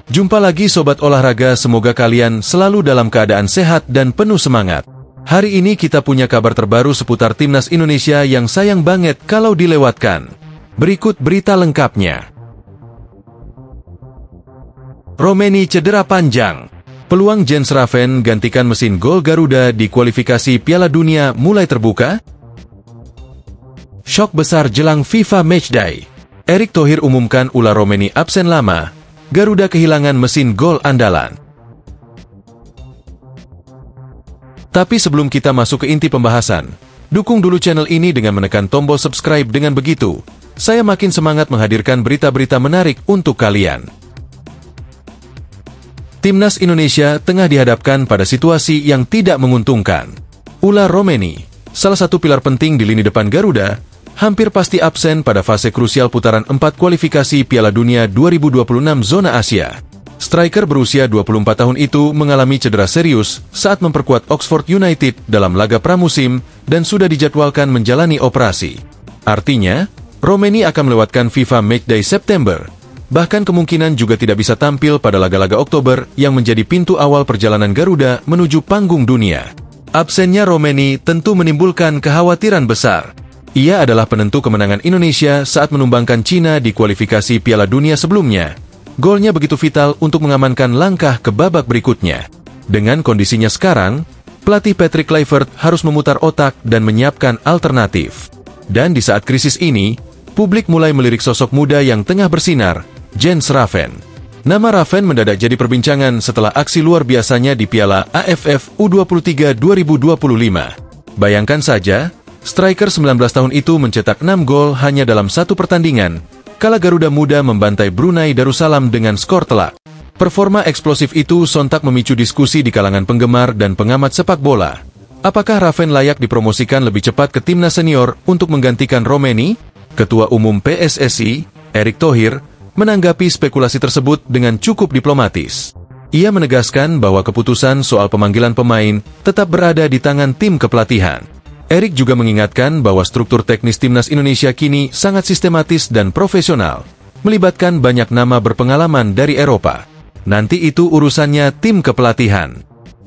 Jumpa lagi Sobat Olahraga, semoga kalian selalu dalam keadaan sehat dan penuh semangat. Hari ini kita punya kabar terbaru seputar Timnas Indonesia yang sayang banget kalau dilewatkan. Berikut berita lengkapnya. Romeni cedera panjang. Peluang Jens Raven gantikan mesin gol Garuda di kualifikasi Piala Dunia mulai terbuka? Syok besar jelang FIFA Matchday. Erick Thohir umumkan ulah Romeni absen lama. Garuda kehilangan mesin gol andalan. Tapi sebelum kita masuk ke inti pembahasan, dukung dulu channel ini dengan menekan tombol subscribe. Dengan begitu, saya makin semangat menghadirkan berita-berita menarik untuk kalian. Timnas Indonesia tengah dihadapkan pada situasi yang tidak menguntungkan. Ulah Romeni, salah satu pilar penting di lini depan Garuda, hampir pasti absen pada fase krusial putaran 4 kualifikasi Piala Dunia 2026 zona Asia. Striker berusia 24 tahun itu mengalami cedera serius saat memperkuat Oxford United dalam laga pramusim dan sudah dijadwalkan menjalani operasi. Artinya, Romeni akan melewatkan FIFA Matchday September. Bahkan kemungkinan juga tidak bisa tampil pada laga-laga Oktober yang menjadi pintu awal perjalanan Garuda menuju panggung dunia. Absennya Romeni tentu menimbulkan kekhawatiran besar. Ia adalah penentu kemenangan Indonesia saat menumbangkan Cina di kualifikasi Piala Dunia sebelumnya. Golnya begitu vital untuk mengamankan langkah ke babak berikutnya. Dengan kondisinya sekarang, pelatih Patrick Kluivert harus memutar otak dan menyiapkan alternatif. Dan di saat krisis ini, publik mulai melirik sosok muda yang tengah bersinar, Jens Raven. Nama Raven mendadak jadi perbincangan setelah aksi luar biasanya di Piala AFF U23 2025. Bayangkan saja, striker 19 tahun itu mencetak 6 gol hanya dalam satu pertandingan, kala Garuda Muda membantai Brunei Darussalam dengan skor telak. Performa eksplosif itu sontak memicu diskusi di kalangan penggemar dan pengamat sepak bola. Apakah Raven layak dipromosikan lebih cepat ke timnas senior untuk menggantikan Romeni? Ketua Umum PSSI, Erick Thohir, menanggapi spekulasi tersebut dengan cukup diplomatis. Ia menegaskan bahwa keputusan soal pemanggilan pemain tetap berada di tangan tim kepelatihan. Erick juga mengingatkan bahwa struktur teknis Timnas Indonesia kini sangat sistematis dan profesional, melibatkan banyak nama berpengalaman dari Eropa. Nanti itu urusannya tim kepelatihan.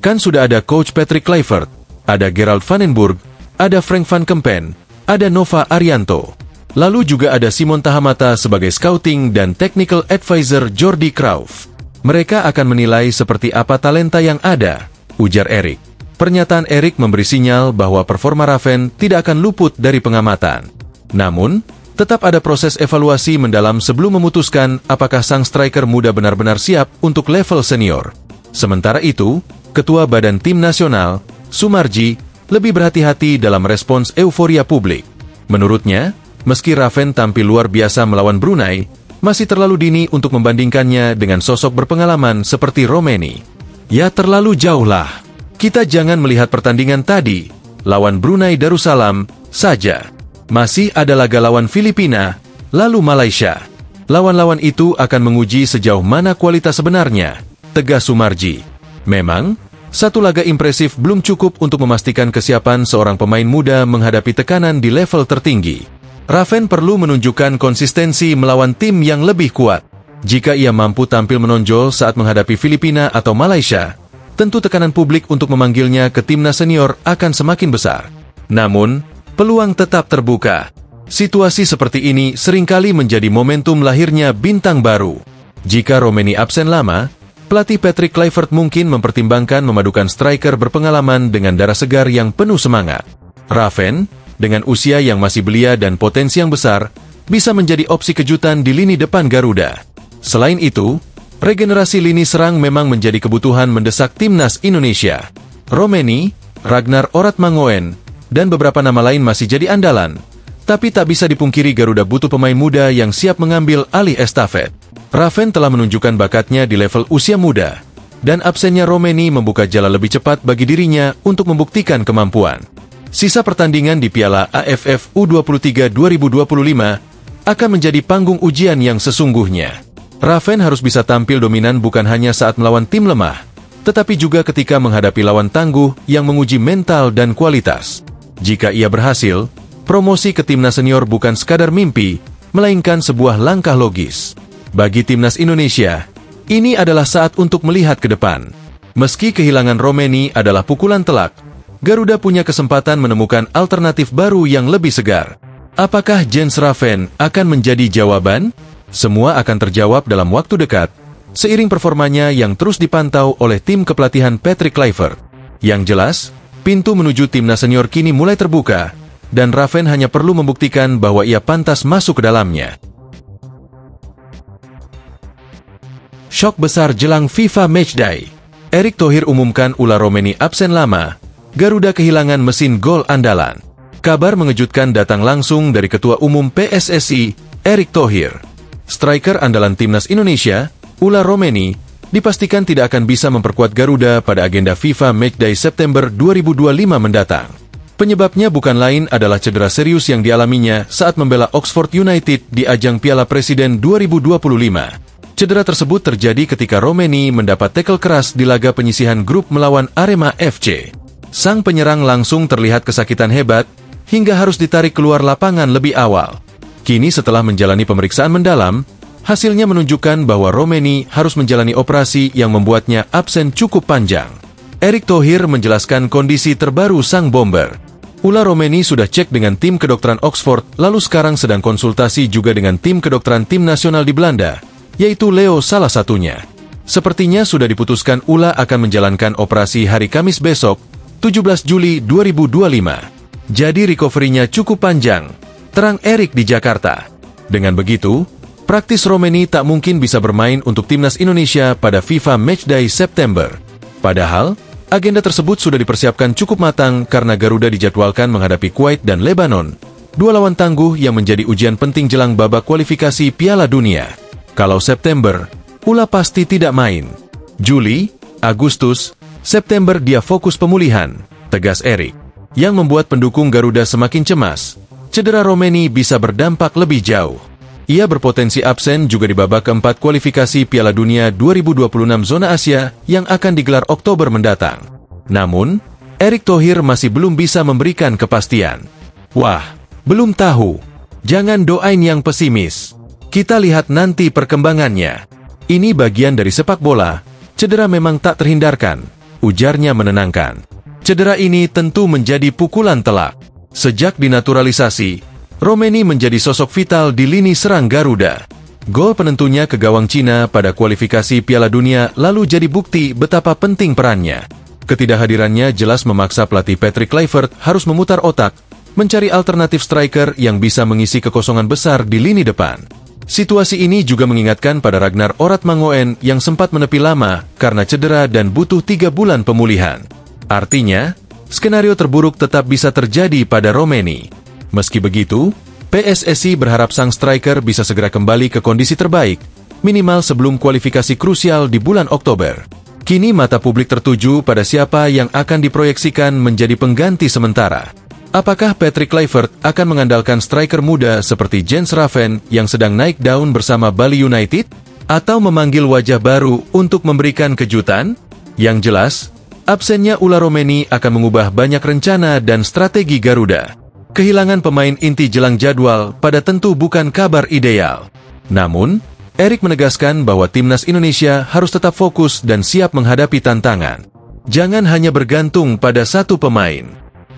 Kan sudah ada Coach Patrick Kluivert, ada Gerald van den Burg, ada Frank van Kempen, ada Nova Arianto. Lalu juga ada Simon Tahamata sebagai scouting dan technical advisor Jordi Cruyff. Mereka akan menilai seperti apa talenta yang ada, ujar Erick. Pernyataan Erick memberi sinyal bahwa performa Raven tidak akan luput dari pengamatan. Namun, tetap ada proses evaluasi mendalam sebelum memutuskan apakah sang striker muda benar-benar siap untuk level senior. Sementara itu, Ketua Badan Tim Nasional, Sumarji, lebih berhati-hati dalam respons euforia publik. Menurutnya, meski Raven tampil luar biasa melawan Brunei, masih terlalu dini untuk membandingkannya dengan sosok berpengalaman seperti Romeni. Ya terlalu jauh lah. Kita jangan melihat pertandingan tadi, lawan Brunei Darussalam, saja. Masih ada laga lawan Filipina, lalu Malaysia. Lawan-lawan itu akan menguji sejauh mana kualitas sebenarnya, tegas Sumarji. Memang, satu laga impresif belum cukup untuk memastikan kesiapan seorang pemain muda menghadapi tekanan di level tertinggi. Raven perlu menunjukkan konsistensi melawan tim yang lebih kuat. Jika ia mampu tampil menonjol saat menghadapi Filipina atau Malaysia, tentu tekanan publik untuk memanggilnya ke timnas senior akan semakin besar. Namun, peluang tetap terbuka. Situasi seperti ini seringkali menjadi momentum lahirnya bintang baru. Jika Romeni absen lama, pelatih Patrick Kluivert mungkin mempertimbangkan memadukan striker berpengalaman dengan darah segar yang penuh semangat. Raven, dengan usia yang masih belia dan potensi yang besar, bisa menjadi opsi kejutan di lini depan Garuda. Selain itu, regenerasi lini serang memang menjadi kebutuhan mendesak Timnas Indonesia. Romeni, Ragnar Oratmangoen, dan beberapa nama lain masih jadi andalan. Tapi tak bisa dipungkiri Garuda butuh pemain muda yang siap mengambil alih estafet. Raven telah menunjukkan bakatnya di level usia muda, dan absennya Romeni membuka jalan lebih cepat bagi dirinya untuk membuktikan kemampuan. Sisa pertandingan di Piala AFF U23 2025 akan menjadi panggung ujian yang sesungguhnya. Raven harus bisa tampil dominan bukan hanya saat melawan tim lemah, tetapi juga ketika menghadapi lawan tangguh yang menguji mental dan kualitas. Jika ia berhasil, promosi ke timnas senior bukan sekadar mimpi, melainkan sebuah langkah logis. Bagi timnas Indonesia, Ini adalah saat untuk melihat ke depan. Meski kehilangan Romeni adalah pukulan telak, Garuda punya kesempatan menemukan alternatif baru yang lebih segar. Apakah Jens Raven akan menjadi jawaban? Semua akan terjawab dalam waktu dekat, seiring performanya yang terus dipantau oleh tim kepelatihan Patrick Kluivert. Yang jelas, pintu menuju timnas senior kini mulai terbuka, dan Raven hanya perlu membuktikan bahwa ia pantas masuk ke dalamnya. Syok besar jelang FIFA Matchday. Erick Thohir umumkan Ula Romeni absen lama, Garuda kehilangan mesin gol andalan. Kabar mengejutkan datang langsung dari Ketua Umum PSSI, Erick Thohir. Striker andalan timnas Indonesia, Ula Romeni, dipastikan tidak akan bisa memperkuat Garuda pada agenda FIFA Matchday September 2025 mendatang. Penyebabnya bukan lain adalah cedera serius yang dialaminya saat membela Oxford United di ajang Piala Presiden 2025. Cedera tersebut terjadi ketika Romeni mendapat tackle keras di laga penyisihan grup melawan Arema FC. Sang penyerang langsung terlihat kesakitan hebat, hingga harus ditarik keluar lapangan lebih awal. Kini setelah menjalani pemeriksaan mendalam, hasilnya menunjukkan bahwa Romeni harus menjalani operasi yang membuatnya absen cukup panjang. Erick Thohir menjelaskan kondisi terbaru sang bomber. Ula Romeni sudah cek dengan tim kedokteran Oxford, lalu sekarang sedang konsultasi juga dengan tim kedokteran tim nasional di Belanda, yaitu Leo salah satunya. Sepertinya sudah diputuskan Ula akan menjalankan operasi hari Kamis besok, 17 Juli 2025. Jadi recovery-nya cukup panjang, terang Erick di Jakarta. Dengan begitu, praktis Romeni tak mungkin bisa bermain untuk timnas Indonesia pada FIFA Matchday September. Padahal, agenda tersebut sudah dipersiapkan cukup matang karena Garuda dijadwalkan menghadapi Kuwait dan Lebanon, dua lawan tangguh yang menjadi ujian penting jelang babak kualifikasi Piala Dunia. Kalau September, Ula pasti tidak main. Juli, Agustus, September dia fokus pemulihan, tegas Erick. Yang membuat pendukung Garuda semakin cemas, cedera Romeni bisa berdampak lebih jauh. Ia berpotensi absen juga di babak keempat kualifikasi Piala Dunia 2026 zona Asia yang akan digelar Oktober mendatang. Namun, Erick Thohir masih belum bisa memberikan kepastian. Wah, belum tahu. Jangan doain yang pesimis. Kita lihat nanti perkembangannya. Ini bagian dari sepak bola, cedera memang tak terhindarkan, ujarnya menenangkan. Cedera ini tentu menjadi pukulan telak. Sejak dinaturalisasi, Romeni menjadi sosok vital di lini serang Garuda. Gol penentunya ke gawang Cina pada kualifikasi Piala Dunia lalu jadi bukti betapa penting perannya. Ketidakhadirannya jelas memaksa pelatih Patrick Kluivert harus memutar otak, mencari alternatif striker yang bisa mengisi kekosongan besar di lini depan. Situasi ini juga mengingatkan pada Ragnar Oratmangoen yang sempat menepi lama karena cedera dan butuh 3 bulan pemulihan. Artinya, skenario terburuk tetap bisa terjadi pada Romeni. Meski begitu, PSSI berharap sang striker bisa segera kembali ke kondisi terbaik, minimal sebelum kualifikasi krusial di bulan Oktober. Kini mata publik tertuju pada siapa yang akan diproyeksikan menjadi pengganti sementara. Apakah Patrick Kluivert akan mengandalkan striker muda seperti Jens Raven yang sedang naik daun bersama Bali United? Atau memanggil wajah baru untuk memberikan kejutan? Yang jelas, absennya Ula Romeni akan mengubah banyak rencana dan strategi Garuda. Kehilangan pemain inti jelang jadwal pada tentu bukan kabar ideal. Namun, Erick menegaskan bahwa timnas Indonesia harus tetap fokus dan siap menghadapi tantangan. Jangan hanya bergantung pada satu pemain.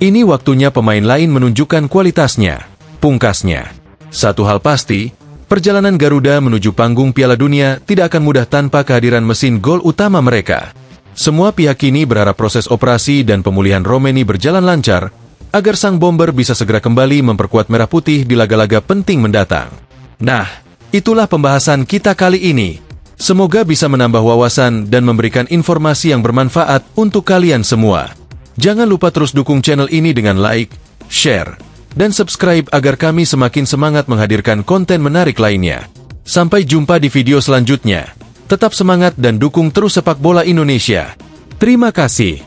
Ini waktunya pemain lain menunjukkan kualitasnya, pungkasnya. Satu hal pasti, perjalanan Garuda menuju panggung Piala Dunia tidak akan mudah tanpa kehadiran mesin gol utama mereka. Semua pihak kini berharap proses operasi dan pemulihan Romeni berjalan lancar, agar sang bomber bisa segera kembali memperkuat Merah Putih di laga-laga penting mendatang. Nah, itulah pembahasan kita kali ini. Semoga bisa menambah wawasan dan memberikan informasi yang bermanfaat untuk kalian semua. Jangan lupa terus dukung channel ini dengan like, share, dan subscribe agar kami semakin semangat menghadirkan konten menarik lainnya. Sampai jumpa di video selanjutnya. Tetap semangat dan dukung terus sepak bola Indonesia. Terima kasih.